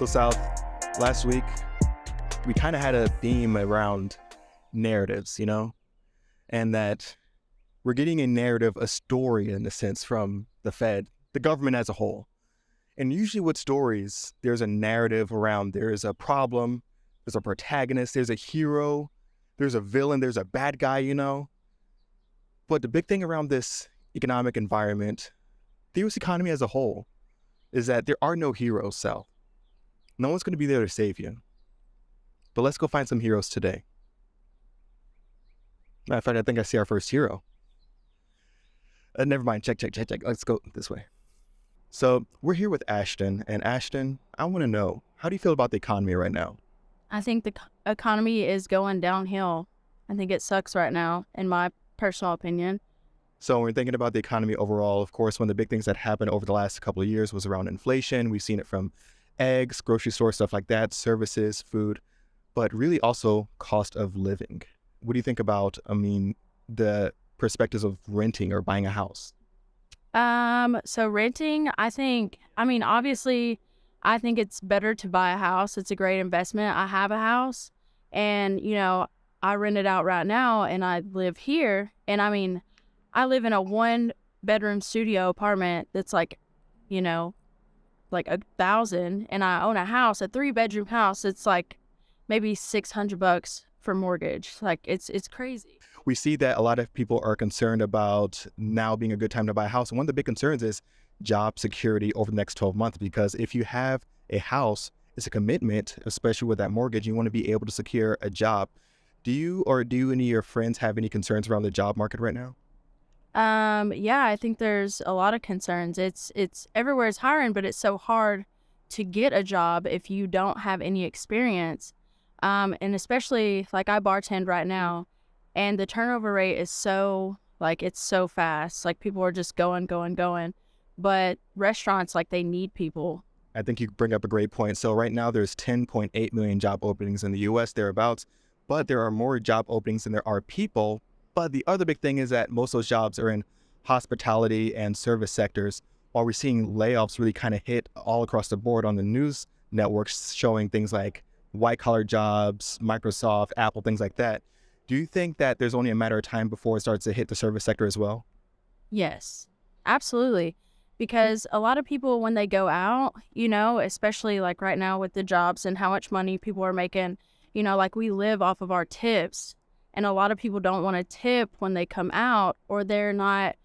So South, last week, we kind of had a theme around narratives, and that we're getting a narrative, a story in a sense from the Fed, the government as a whole. And usually with stories, there's a narrative around, there's a problem, there's a protagonist, there's a hero, there's a villain, there's a bad guy. But the big thing around this economic environment, the U.S. economy as a whole, is that there are no heroes, Sal. No one's going to be there to save you. But let's go find some heroes today. Matter of fact, I think I see our first hero. Never mind. Check. Let's go this way. So we're here with Ashton. And Ashton, I want to know, how do you feel about the economy right now? I think the economy is going downhill. I think it sucks right now, in my personal opinion. So when we're thinking about the economy overall, of course, one of the big things that happened over the last couple of years was around inflation. We've seen it from eggs, grocery store, stuff like that, services, food, but really also cost of living. What do you think about, the perspectives of renting or buying a house? So renting, obviously, I think it's better to buy a house. It's a great investment. I have a house and, I rent it out right now and I live here. And I live in a 1-bedroom studio apartment that's like 1,000, and I own a house, a 3-bedroom house. It's like maybe $600 for mortgage. Like it's crazy. We see that a lot of people are concerned about now being a good time to buy a house. And one of the big concerns is job security over the next 12 months, because if you have a house, it's a commitment, especially with that mortgage. You want to be able to secure a job. Do you any of your friends have any concerns around the job market right now? Yeah, I think there's a lot of concerns. It's everywhere is hiring, but it's so hard to get a job if you don't have any experience. And especially like I bartend right now, and the turnover rate is it's so fast. Like people are just going. But restaurants, they need people. I think you bring up a great point. So right now there's 10.8 million job openings in the U.S. thereabouts, but there are more job openings than there are people. But the other big thing is that most of those jobs are in hospitality and service sectors, while we're seeing layoffs really kind of hit all across the board on the news networks, showing things like white-collar jobs, Microsoft, Apple, things like that. Do you think that there's only a matter of time before it starts to hit the service sector as well? Yes, absolutely. Because a lot of people, when they go out, especially like right now with the jobs and how much money people are making, we live off of our tips. And a lot of people don't want to tip when they come out, or they're not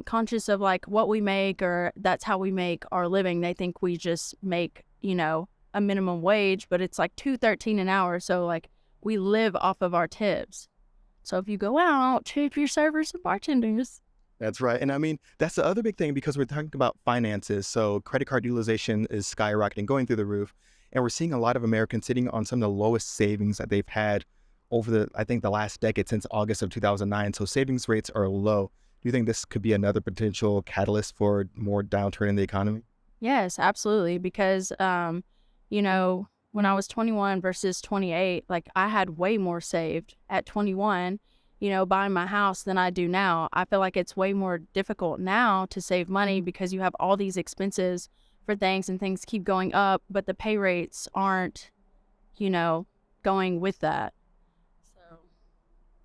conscious of what we make, or that's how we make our living. They think we just make, a minimum wage, but it's $2.13 an hour. So we live off of our tips. So if you go out, tip your servers and bartenders. That's right. And that's the other big thing, because we're talking about finances. So credit card utilization is skyrocketing, going through the roof. And we're seeing a lot of Americans sitting on some of the lowest savings that they've had over the last decade, since August of 2009. So savings rates are low. Do you think this could be another potential catalyst for more downturn in the economy? Yes, absolutely. Because, when I was 21 versus 28, I had way more saved at 21, buying my house than I do now. I feel like it's way more difficult now to save money because you have all these expenses for things, and things keep going up, but the pay rates aren't, going with that.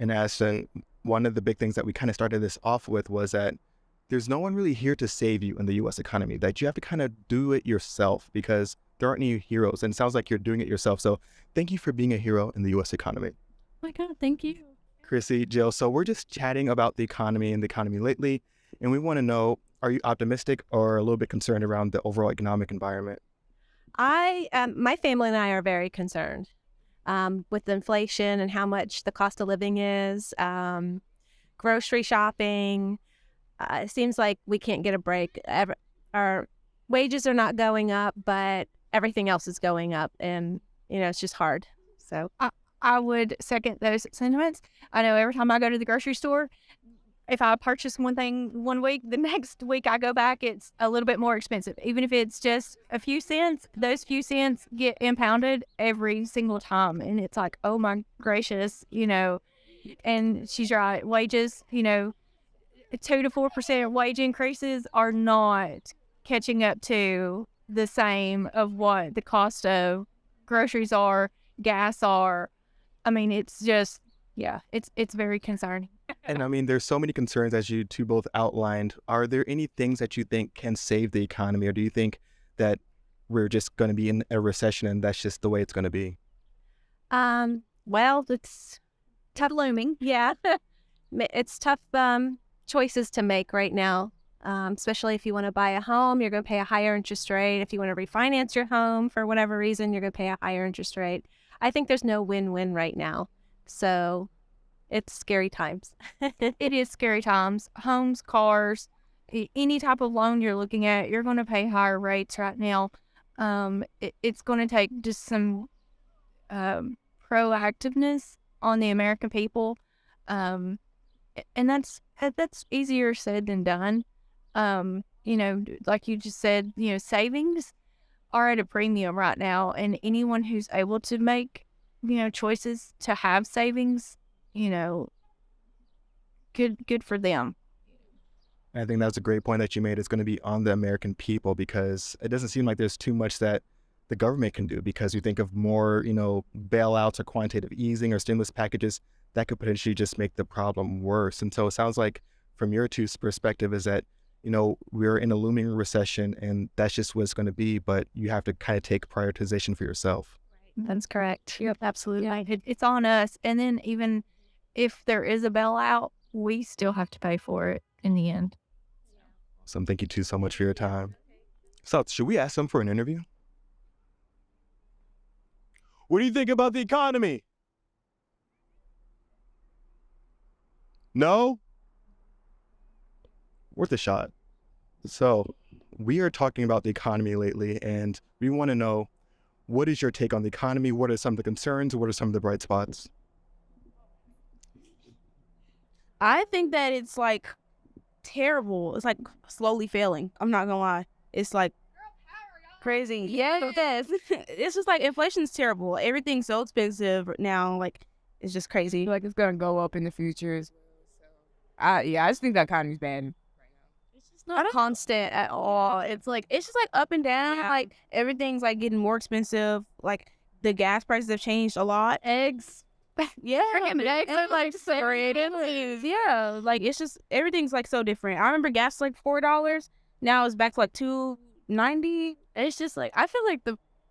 And Ashton, one of the big things that we kind of started this off with was that there's no one really here to save you in the U.S. economy, that you have to kind of do it yourself, because there aren't any heroes. And it sounds like you're doing it yourself. So thank you for being a hero in the U.S. economy. Oh my God, thank you. Chrissy, Jill, so we're just chatting about the economy and the economy lately. And we want to know, are you optimistic or a little bit concerned around the overall economic environment? My family and I are very concerned with inflation and how much the cost of living is, grocery shopping. It seems like we can't get a break. Our wages are not going up, but everything else is going up, and it's just hard. So I would second those sentiments. I know every time I go to the grocery store, if I purchase one thing one week, the next week I go back, it's a little bit more expensive. Even if it's just a few cents, those few cents get impounded every single time. And it's like, oh my gracious, and she's right. Wages, 2 to 4% wage increases are not catching up to the same of what the cost of groceries are, gas are. I mean, it's just, yeah, it's very concerning. And I mean, there's so many concerns as you two both outlined. Are there any things that you think can save the economy, or do you think that we're just going to be in a recession and that's just the way it's going to be? Well, it's tough looming. Yeah. It's tough choices to make right now. Especially if you want to buy a home, you're going to pay a higher interest rate. If you want to refinance your home for whatever reason, you're going to pay a higher interest rate. I think there's no win-win right now. So it's scary times. It is scary times. Homes, cars, any type of loan you're looking at, you're going to pay higher rates right now. It's going to take just some proactiveness on the American people, and that's easier said than done. Like you just said, savings are at a premium right now, and anyone who's able to make, choices to have savings, good for them. I think that's a great point that you made. It's going to be on the American people, because it doesn't seem like there's too much that the government can do, because you think of more, bailouts or quantitative easing or stimulus packages that could potentially just make the problem worse. And so it sounds like from your two's perspective is that, we're in a looming recession and that's just what it's going to be, but you have to kind of take prioritization for yourself. That's correct. Yep, absolutely. Yeah, it's on us. And then even if there is a bailout, we still have to pay for it in the end. So thank you two so much for your time. So should we ask them for an interview? What do you think about the economy? No? Worth a shot. So we are talking about the economy lately, and we want to know, what is your take on the economy? What are some of the concerns? What are some of the bright spots? I think that it's like terrible. It's like slowly failing. I'm not gonna lie. It's like crazy. Yes. It's just like inflation's terrible. Everything's so expensive now. Like it's just crazy. Like it's gonna go up in the future as well. So I just think the economy's bad. It's not constant at all. It's just like up and down. Yeah. Like everything's like getting more expensive. Like the gas prices have changed a lot. Eggs. Yeah. Freaking eggs are like separated. Yeah. Like it's just everything's like so different. I remember gas like $4. Now it's back to like $2.90. It's just like, I feel like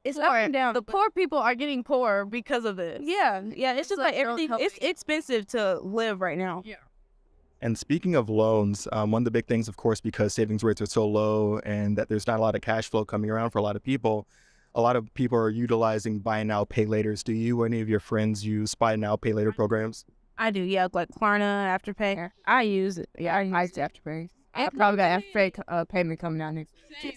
It's up and down. the poor people are getting poorer because of this. Yeah. It's just like everything. don't help It's expensive to live right now. Yeah. And speaking of loans, one of the big things, of course, because savings rates are so low and that there's not a lot of cash flow coming around for a lot of people are utilizing buy now, pay laters. Do you or any of your friends use buy now, pay later programs? I do. Yeah, like Klarna, Afterpay. I use it. Yeah, I used Afterpay. I probably got Afterpay payment coming out next week.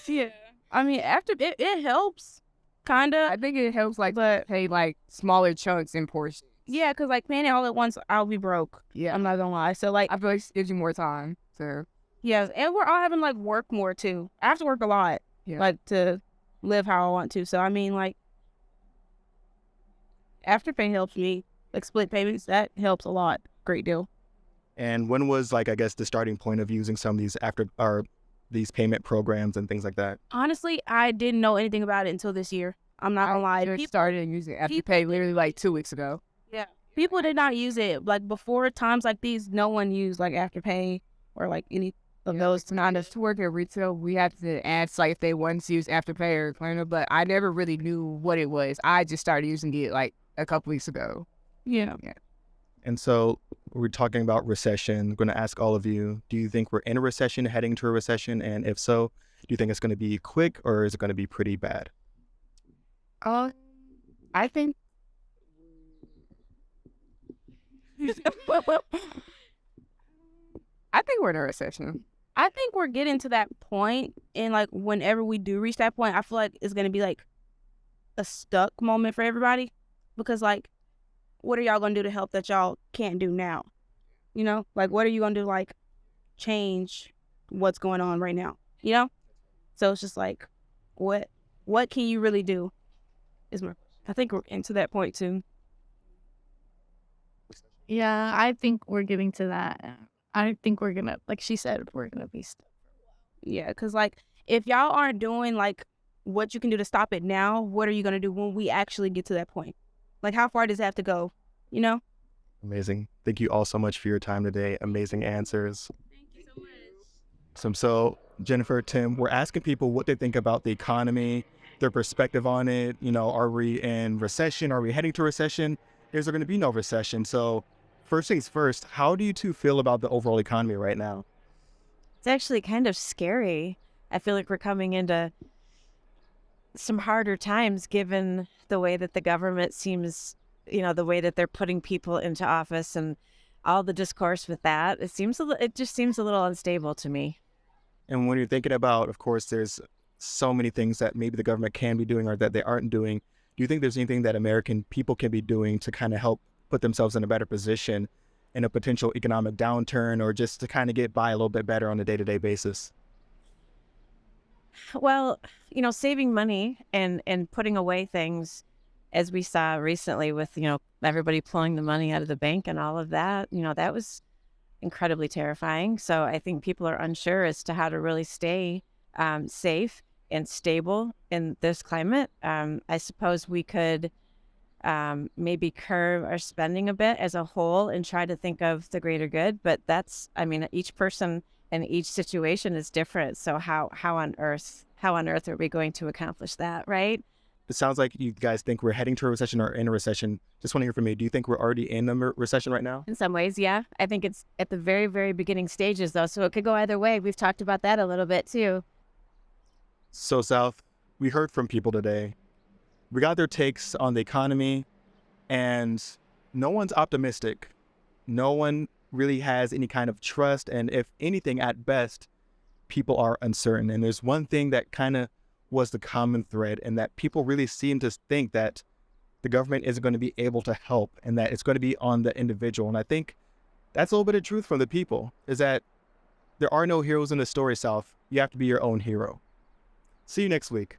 Yeah. I mean, it helps, kinda. I think it helps pay like smaller chunks in portions. Yeah, cause like paying it all at once, I'll be broke. Yeah. I'm not gonna lie. So like, I feel like it gives you more time. So yeah, and we're all having like work more too. I have to work a lot, yeah. like to live how I want to. So I mean, like, Afterpay helps me. Like split payments, that helps a lot. Great deal. And when was I guess the starting point of using some of these these payment programs and things like that? Honestly, I didn't know anything about it until this year. I'm not gonna lie. I started using Afterpay literally like 2 weeks ago. People did not use it. Like before times like these, no one used like Afterpay or like any of those. To work at retail, we had to ask like if they wanted to use Afterpay or Klarna, but I never really knew what it was. I just started using it like a couple weeks ago. Yeah. And so we're talking about recession. I'm going to ask all of you, do you think we're in a recession, heading to a recession? And if so, do you think it's going to be quick or is it going to be pretty bad? I think we're in a recession. I think we're getting to that point, and like whenever we do reach that point, I feel like it's gonna be like a stuck moment for everybody, because like, what are y'all gonna do to help that y'all can't do now? You know, like what are you gonna do to like change what's going on right now? You know, so it's just like, what can you really do? I think we're into that point too. Yeah, I think we're getting to that. I think we're gonna, like she said, we're gonna be stuck. Yeah, because like if y'all aren't doing like what you can do to stop it now, what are you gonna do when we actually get to that point? Like, how far does it have to go? You know? Amazing. Thank you all so much for your time today. Amazing answers. Thank you so much. So Jennifer, Tim, we're asking people what they think about the economy, their perspective on it. You know, are we in recession? Are we heading to recession? Is there going to be no recession? So first things first, how do you two feel about the overall economy right now? It's actually kind of scary. I feel like we're coming into some harder times given the way that the government seems, the way that they're putting people into office and all the discourse with that. It just seems a little unstable to me. And when you're thinking about, of course, there's so many things that maybe the government can be doing or that they aren't doing. Do you think there's anything that American people can be doing to kind of help put themselves in a better position in a potential economic downturn, or just to kind of get by a little bit better on a day-to-day basis? Well, saving money and putting away things, as we saw recently with, everybody pulling the money out of the bank and all of that, that was incredibly terrifying. So I think people are unsure as to how to really stay safe and stable in this climate. I suppose we could maybe curb our spending a bit as a whole and try to think of the greater good. But each person and each situation is different. So how on earth are we going to accomplish that, right? It sounds like you guys think we're heading to a recession or in a recession. Just want to hear from you. Do you think we're already in a recession right now? In some ways, yeah. I think it's at the very, very beginning stages, though. So it could go either way. We've talked about that a little bit, too. So, South, we heard from people today. We got their takes on the economy, and no one's optimistic. No one really has any kind of trust. And if anything, at best, people are uncertain. And there's one thing that kind of was the common thread, and that people really seem to think that the government isn't going to be able to help and that it's going to be on the individual. And I think that's a little bit of truth from the people, is that there are no heroes in the story, South. You have to be your own hero. See you next week.